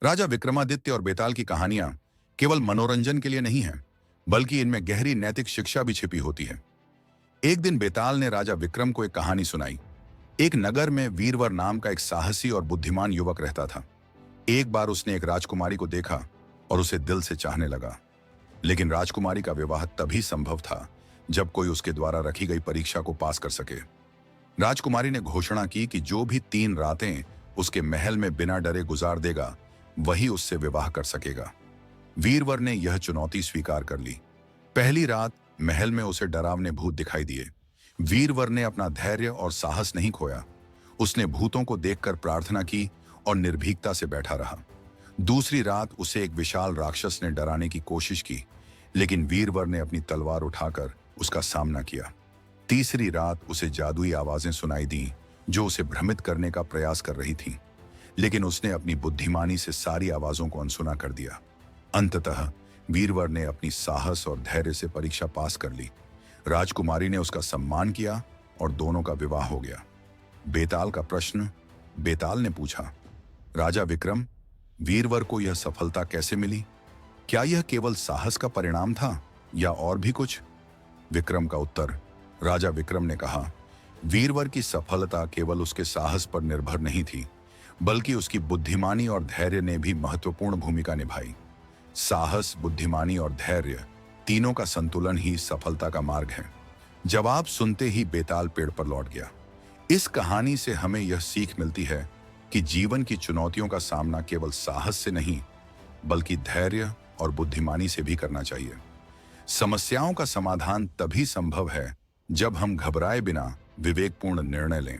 राजा विक्रमादित्य और बेताल की कहानियां केवल मनोरंजन के लिए नहीं हैं, बल्कि इनमें गहरी नैतिक शिक्षा भी छिपी होती है। एक दिन बेताल ने राजा विक्रम को एक कहानी सुनाई। एक नगर में वीरवर नाम का एक साहसी और बुद्धिमान युवक रहता था। एक बार उसने एक राजकुमारी को देखा और उसे दिल से चाहने लगा। लेकिन राजकुमारी का विवाह तभी संभव था जब कोई उसके द्वारा रखी गई परीक्षा को पास कर सके। राजकुमारी ने घोषणा की कि जो भी 3 रातें उसके महल में बिना डरे गुजार देगा, वही उससे विवाह कर सकेगा। वीरवर ने यह चुनौती स्वीकार कर ली। पहली रात महल में उसे डरावने भूत दिखाई दिए। वीरवर ने अपना धैर्य और साहस नहीं खोया। उसने भूतों को देखकर प्रार्थना की और निर्भीकता से बैठा रहा। दूसरी रात उसे एक विशाल राक्षस ने डराने की कोशिश की, लेकिन वीरवर ने अपनी तलवार उठाकर उसका सामना किया। तीसरी रात उसे जादुई आवाजें सुनाई दी जो उसे भ्रमित करने का प्रयास कर रही थीं, लेकिन उसने अपनी बुद्धिमानी से सारी आवाजों को अनसुना कर दिया। अंततः वीरवर ने अपनी साहस और धैर्य से परीक्षा पास कर ली। राजकुमारी ने उसका सम्मान किया और दोनों का विवाह हो गया। बेताल का प्रश्न। बेताल ने पूछा, राजा विक्रम, वीरवर को यह सफलता कैसे मिली? क्या यह केवल साहस का परिणाम था या और भी कुछ? विक्रम का उत्तर। राजा विक्रम ने कहा, वीरवर की सफलता केवल उसके साहस पर निर्भर नहीं थी, बल्कि उसकी बुद्धिमानी और धैर्य ने भी महत्वपूर्ण भूमिका निभाई। साहस, बुद्धिमानी और धैर्य तीनों का संतुलन ही सफलता का मार्ग है। जवाब सुनते ही बेताल पेड़ पर लौट गया। इस कहानी से हमें यह सीख मिलती है कि जीवन की चुनौतियों का सामना केवल साहस से नहीं, बल्कि धैर्य और बुद्धिमानी से भी करना चाहिए। समस्याओं का समाधान तभी संभव है जब हम घबराए बिना विवेकपूर्ण निर्णय लें।